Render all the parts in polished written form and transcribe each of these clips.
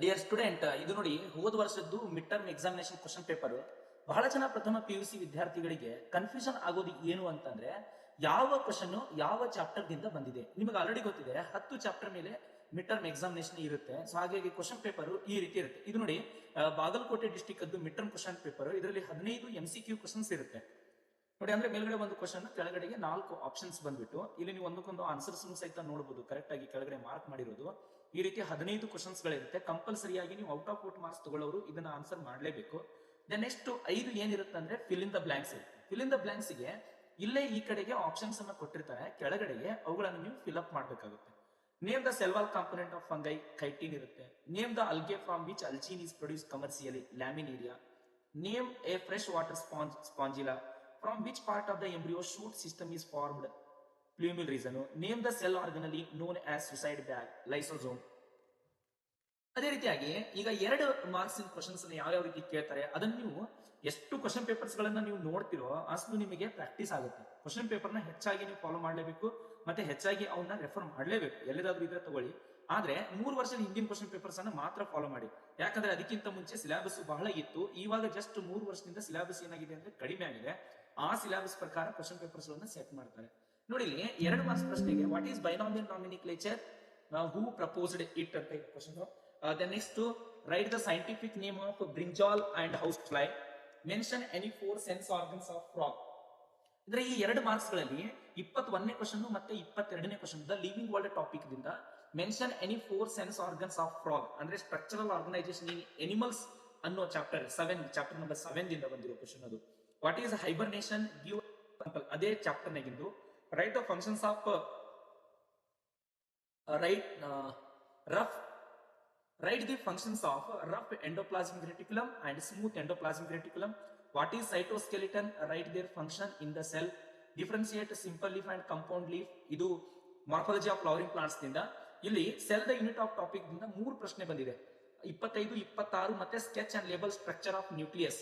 Dear student, ಇದು ನೋಡಿ ಹೋದ ವರ್ಷದ್ದು mid term examination question paper. ಬಹಳ ಜನ ಪ್ರಥಮ PUC ವಿದ್ಯಾರ್ಥಿಗಳಿಗೆ ಕನ್ಫ್ಯೂಷನ್ ಆಗೋದು ಏನು ಅಂತಂದ್ರೆ, ಯಾವ ಕ್ವಶನ್ ಯಾವ ಚಾಪ್ಟರ್ ದಿಂದ ಬಂದಿದೆ. ನಿಮಗೆ ಆಲ್ರೆಡಿ ಗೊತ್ತಿದೆ 10 ಚಾಪ್ಟರ್ ಮೇಲೆ ಮಿಡ್ ಟರ್ಮ್ ಎಕ್ಸಾಮಿನೇಷನ್ ಇರುತ್ತೆ. ಸೊ ಹಾಗಾಗಿ ಕ್ವಶನ್ ಪೇಪರ್ ಈ ರೀತಿ ಇರುತ್ತೆ. ಇದು ನೋಡಿ ಬಾಗಲಕೋಟೆ ಡಿಸ್ಟಿಕ್ ಅದು ಮಿಡ್ ಟರ್ಮ್ ಕ್ವಶನ್ ಪೇಪರ್. ಇದರಲ್ಲಿ 15 MCQ ಕ್ವಶನ್ಸ್ ಇರುತ್ತೆ ನೋಡಿ. ಅಂದ್ರೆ ಮೇಲ್ಗಡೆ ಒಂದು ಕ್ವಶನ್, ಕೆಳಗಡೆಗೆ 4 ಆಪ್ಷನ್ಸ್ ಬಂದ್ಬಿಟ್ಟು ಇಲ್ಲಿ ನೀವು ಒಂದಕ್ಕೊಂದು ಆನ್ಸರ್ಸ್ ಸಹಿತ ನೋಡಬಹುದು. ಕರೆಕ್ಟ್ ಆಗಿ ಕೆಳಗಡೆ ಮಾರ್ಕ್ ಮಾಡಿರೋದು ಈ ರೀತಿ 15 ಕ್ವಶನ್ಸ್ ಗಳಿರುತ್ತೆ. ಕಂಪಲ್ಸರಿಯಾಗಿ ನೀವು ಔಟ್ ಆಫ್ ಔಟ್ ಮಾರ್ಕ್ಸ್ ತಗೊಳ್ಳೋರು ಇದನ್ನ ಆನ್ಸರ್ ಮಾಡಲೇಬೇಕು. ದೆನ್ ನೆಕ್ಸ್ಟ್ 5 ಏನಿರುತ್ತೆ ಅಂದ್ರೆ ಫಿಲ್ ಇನ್ ದ ಬ್ಲಾಂಕ್ಸ್ ಇರುತ್ತೆ. ಫಿಲ್ ಇನ್ ದ ಬ್ಲಾಂಕ್ಸ್ ಗೆ ಇಲ್ಲೇ ಈ ಕಡೆಗೆ ಆಪ್ಷನ್ಸ್ ಅನ್ನ ಕೊಟ್ಟಿರ್ತಾರೆ, ಕೆಳಗಡೆಗೆ ಅವುಗಳನ್ನು ನೀವು ಫಿಲ್ ಅಪ್ ಮಾಡಬೇಕಾಗುತ್ತೆ. Name the cell wall component of fungi, chitin ಇರುತ್ತೆ. Name the algae from which algin is produce commercially, Laminaria. Name a fresh water Spongilla. From which part of the embryo shoot system is formed, plumil region. Name the cell organelle known as suicide bag, lysosome. ಅದೇ ರೀತಿಯಾಗಿ ಈಗ 2 marks in questions ಯಾವ ರೀತಿ ಕೇಳ್ತಾರೆ ಅದನ್ನ ನೀವು ಎಷ್ಟು question papers ಗಳನ್ನ ನೀವು ನೋಡ್ತಿರೋ ಅಷ್ಟು ನಿಮಗೆ ಪ್ರಾಕ್ಟೀಸ್ ಆಗುತ್ತೆ. ಕ್ವಶನ್ ಪೇಪರ್ ನ ಹೆಚ್ಚಾಗಿ ನೀವು ಫಾಲೋ ಮಾಡಲೇಬೇಕು, ಮತ್ತೆ ಹೆಚ್ಚಾಗಿ ಅವನ್ನ ರೆಫರ್ ಮಾಡಲೇಬೇಕು. ಎಲ್ಲದಾದ್ರೂ ಇದ್ರೆ ತಗೊಳ್ಳಿ, ಆದ್ರೆ 3 ವರ್ಷದ ಹಿಂದಿನ ಕ್ವಶನ್ ಪೇಪರ್ಸ್ ಅನ್ನ ಮಾತ್ರ ಫಾಲೋ ಮಾಡಿ. ಯಾಕಂದ್ರೆ ಅದಕ್ಕಿಂತ ಮುಂಚೆ ಸಿಲೆಬಸ್ ಬಹಳ ಇತ್ತು. ಇವಾಗ ಜಸ್ಟ್ 3 ವರ್ಷದಿಂದ ಸಿಲೆಬಸ್ ಏನಾಗಿದೆ ಅಂದ್ರೆ ಕಡಿಮೆ ಆಗಿದೆ. ಆ ಸಿಲೆಬಸ್ ಪ್ರಕಾರ ಕ್ವಶನ್ ಪೇಪರ್ಸ್ ಗಳನ್ನ ಸೆಟ್ ಮಾಡ್ತಾರೆ ನೋಡಿ. ಇಲ್ಲಿ 2 ಮಾರ್ಕ್ಸ್ ಪ್ರಶ್ನೆಗೆ what is binomial nomenclature, who proposed it ಅಂತ ಇದೆ question. Then next write the scientific name of brinjal and house fly. Mention any 4 sense organs of frog. ಅಂದ್ರೆ ಈ 2 ಮಾರ್ಕ್ಸ್ ಗಳಲ್ಲಿ 21ನೇ ಕ್ವಶನ್ ಮತ್ತೆ 22ನೇ question the living world topic ದಿಂದ mention any 4 sense organs of frog ಅಂದ್ರೆ structural organisation in animals ಅನ್ನೋ chapter number 7 ದಿಂದ ಬಂದಿರೋ ಕ್ವಶನ್ ಅದು. What is hibernation, give example ಅದೇ ಚಾಪ್ಟರ್ ನಾಗಿಂದು. Right the functions of write the functions of rough endoplasmic reticulum and smooth endoplasmic reticulum. What is cytoskeleton, write their function in the cell. Differentiate simple leaf and compound leaf. ಇದು morphology of flowering plants ದಿಂದ. ಇಲ್ಲಿ cell the unit of topic ದಿಂದ 3 ಪ್ರಶ್ನೆ ಬಂದಿದೆ, 25, 26 ಮತ್ತೆ sketch and label structure of nucleus.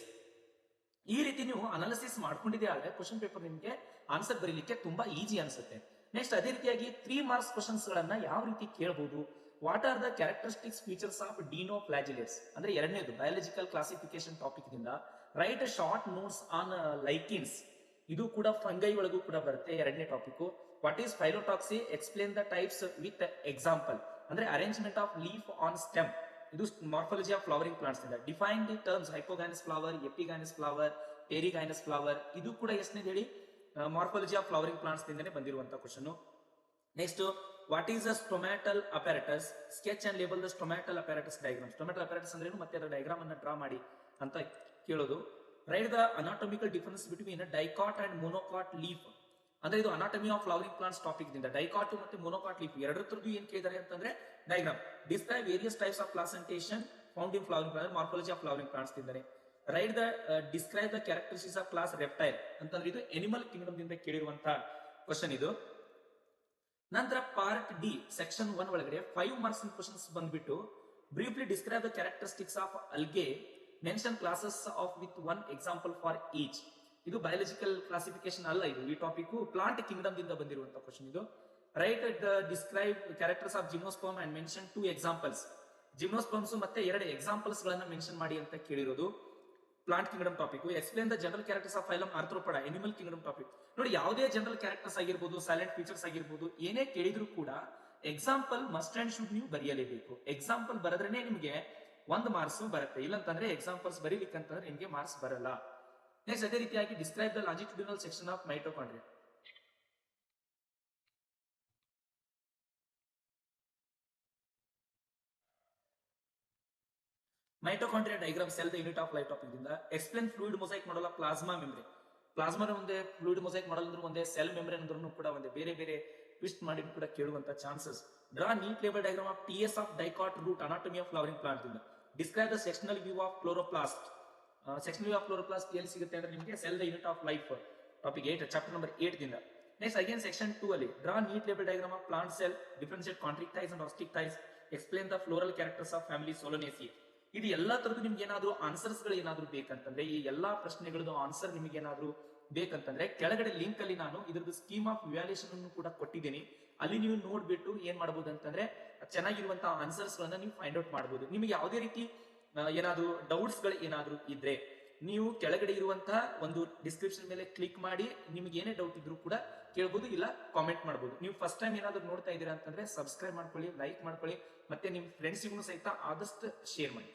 ಈ ರೀತಿ ನೀವು ಅನಾಲಿಸಿಸ್ ಮಾಡ್ಕೊಂಡಿದೆ ಆದ್ರೆ ಕ್ವಶನ್ ಪೇಪರ್ ನಿಮಗೆ ಆನ್ಸರ್ ಬರೀಲಿಕ್ಕೆ ತುಂಬಾ ಈಜಿ ಅನ್ಸುತ್ತೆ. ನೆಕ್ಸ್ಟ್ ಅದೇ ರೀತಿಯಾಗಿ 3 ಮಾರ್ಕ್ಸ್ ಕ್ವಶನ್ಸ್ ಗಳನ್ನ ಯಾವ ರೀತಿ ಕೇಳಬಹುದು. What are the characteristics features of dinoflagellates ಅಂದ್ರೆ 2ನೇದು ಬಯಾಲಜಿಕಲ್ ಕ್ಲಾಸಿಫಿಕೇಶನ್ ಟಾಪಿಕ್ ದಿಂದ. Write short notes on lichens, ಇದು ಕೂಡ ಫಂಗೈ ಒಳಗೂ ಕೂಡ ಬರುತ್ತೆ 2ನೇ topic. What is phyllotaxy, explain the types with example ಅಂದ್ರೆ arrangement of leaf on stem, ಇದು ಮಾರ್ಫಾಲಜಿ ಆಫ್ ಫ್ಲವರಿಂಗ್ ಪ್ಲಾಂಟ್ಸ್ ಇಂದ. Define the terms hypogynous flower, epigynous flower, perigynous flower, ಇದು ಕೂಡ ಎಷ್ಟನೇ ಹೇಳಿ ಮಾರ್ಫಾಲಜಿ ಆಫ್ ಫ್ಲವರಿಂಗ್ ಪ್ಲಾಂಟ್ಸ್ ಇಂದನೇ ಬಂದಿರುವಂತ question. Next what is the stomatal apparatus, sketch and label the stomatal apparatus diagram. Stomatal apparatus ಅಂದ್ರೆ ಮತ್ತೆ ಅದರ ಡಯಾಗ್ರಾಮ್ ಅನ್ನ ಡ್ರಾ ಮಾಡಿ ಅಂತ ಕೇಳೋದು. Write the anatomical difference between dicot and monocot leaf ಅಂದ್ರೆ ಇದು anatomy of flowering plants topic ದಿಂದ. ಡೈಕಾಟ್ ಮತ್ತೆ ಮೊನೋಕಾಟ್ ಲೀಫ್ ಎರಡರದ್ದು ಏನ್ ಕೇಳಿದಾರೆ ಅಂತಂದ್ರೆ diagram. Describe various types of placentation found in flowering plant, morphology of flowering plants ತಿಂದರೆ. Write the describe the characteristics of class reptile ಅಂತಂದ್ರೆ ಇದು ಎನಿಮಲ್ ಕಿಂಗ್ಡಮ್ ದಿಂದ ಕೇಳಿರುವಂತಹ ಕ್ವಶನ್ ಇದು. ನಂತರ ಪಾರ್ಟ್ ಡಿ ಸೆಕ್ಷನ್ 1 ಒಳಗಡೆ 5 ಮಾರ್ಕ್ಸ್ ಕ್ವಶನ್ಸ್ ಬಂದ್ಬಿಟ್ಟು briefly describe the characteristics of algae, mention classes of with 1 example for each. ಇದು biological classification ಅಲ್ಲ, ಇದು ಈ ಟಾಪಿಕ್ ಪ್ಲಾಂಟ್ ಕಿಂಗ್ಡಮ್ ದಿಂದ ಬಂದಿರುವಂತಹ ಕ್ವಶನ್ ಇದು. Write the describe characters of gymnosperm and mention 2 examples. Gymnosperms ಮತ್ತೆ 2 examples ಗಳನ್ನ ಮೆನ್ಷನ್ ಮಾಡಿ ಅಂತ ಕೇಳಿರೋದು plant kingdom topic. Explain the general characters of phylum arthropoda, animal kingdom topic. ನೋಡಿ ಯಾವುದೇ ಜನರಲ್ ಕ್ಯಾರೆಕ್ಟರ್ಸ್ ಆಗಿರ್ಬೋದು, ಸೈಲೆಂಟ್ ಫೀಚರ್ಸ್ ಆಗಿರ್ಬೋದು, ಏನೇ ಕೇಳಿದ್ರು ಕೂಡ ಎಕ್ಸಾಂಪಲ್ ಮಸ್ಟ್ ಅಂಡ್ ಶುಡ್ ನೀವು ಬರೆಯಲೇಬೇಕು. ಎಕ್ಸಾಂಪಲ್ ಬರೆದ್ರೇನೆ ನಿಮಗೆ 1 ಮಾರ್ಕ್ಸ್ ಬರುತ್ತೆ, ಇಲ್ಲಂತಂದ್ರೆ ಎಕ್ಸಾಂಪಲ್ಸ್ ಬರೀಲಿಕ್ಕಂತಂದ್ರೆ ನಿಮಗೆ ಮಾರ್ಕ್ಸ್ ಬರಲ್ಲ. ನೆಕ್ಸ್ಟ್ ಅದೇ ರೀತಿಯಾಗಿ describe the longitudinal section of mitochondria. Mitochondria diagram cell the unit of life topic ದಿಂದ. Explain fluid mosaic model of plasma membrane. Plasma ಒಂದೇ, fluid mosaic model ಅಂದ್ರೆ ಒಂದೇ, ಸೆಲ್ ಮೆಂಬ್ರೇನ್ ಅಂದ್ರೂ ಕೂಡ ಒಂದೇ, ಬೇರೆ ಬೇರೆ ಟ್ವಿಸ್ಟ್ ಮಾಡಿ ಕೂಡ ಕೇಳುವಂತ chances. Draw neat label diagram of TS of dicot root, anatomy of flowering plant ದಿಂದ. Describe the sectional view of chloroplast. Sectional view of chloroplast ಎಲ್ಲಿ ಸಿಗುತ್ತೆ ಅಂದ್ರೆ ನಿಮಗೆ cell the unit of life topic 8 chapter number 8 ದಿಂದ. Next again section 2 ಅಲ್ಲಿ draw neat label diagram of plant cell, differentiate ಕಾಂಟ್ರಿಕ್ಟೈಸ್ and ಆಸ್ಟಿಕ್ಟೈಸ್, explain the floral characters of family Solanaceae. ಇದು ಎಲ್ಲಾ ತರದ್ದು ನಿಮ್ಗೆ ಏನಾದ್ರು ಆನ್ಸರ್ಸ್ ಗಳು ಏನಾದ್ರು ಬೇಕಂತಂದ್ರೆ, ಈ ಎಲ್ಲಾ ಪ್ರಶ್ನೆಗಳದ್ದು ಆನ್ಸರ್ ನಿಮಗೆ ಏನಾದ್ರು ಬೇಕಂತಂದ್ರೆ ಕೆಳಗಡೆ ಲಿಂಕ್ ಅಲ್ಲಿ ನಾನು ಇದ್ರದ್ದು ಸ್ಕೀಮ್ ಆಫ್ ವ್ಯಾಲ್ಯೂಯೇಷನ್ ಅನ್ನು ಕೂಡ ಕೊಟ್ಟಿದ್ದೀನಿ. ಅಲ್ಲಿ ನೀವು ನೋಡ್ಬಿಟ್ಟು ಏನ್ ಮಾಡಬಹುದು ಅಂತಂದ್ರೆ ಚೆನ್ನಾಗಿರುವಂತಹ ಆನ್ಸರ್ಸ್ ಗಳನ್ನ ನೀವು ಫೈಂಡ್ ಔಟ್ ಮಾಡಬಹುದು. ನಿಮಗೆ ಯಾವುದೇ ರೀತಿ ಏನಾದ್ರು ಡೌಟ್ಸ್ ಗಳು ಏನಾದ್ರು ಇದ್ರೆ ನೀವು ಕೆಳಗಡೆ ಇರುವಂತಹ ಒಂದು ಡಿಸ್ಕ್ರಿಪ್ಷನ್ ಮೇಲೆ ಕ್ಲಿಕ್ ಮಾಡಿ ನಿಮ್ಗೆ ಏನೇ ಡೌಟ್ ಇದ್ರೂ ಕೂಡ ಕೇಳಬಹುದು, ಇಲ್ಲ ಕಾಮೆಂಟ್ ಮಾಡಬಹುದು. ನೀವು ಫಸ್ಟ್ ಟೈಮ್ ಏನಾದ್ರು ನೋಡ್ತಾ ಇದ್ದೀರಾ ಅಂತಂದ್ರೆ ಸಬ್ಸ್ಕ್ರೈಬ್ ಮಾಡ್ಕೊಳ್ಳಿ, ಲೈಕ್ ಮಾಡ್ಕೊಳ್ಳಿ, ಮತ್ತೆ ನಿಮ್ ಫ್ರೆಂಡ್ಸಿಗೂ ಸಹಿತ ಆದಷ್ಟು ಶೇರ್ ಮಾಡಿ.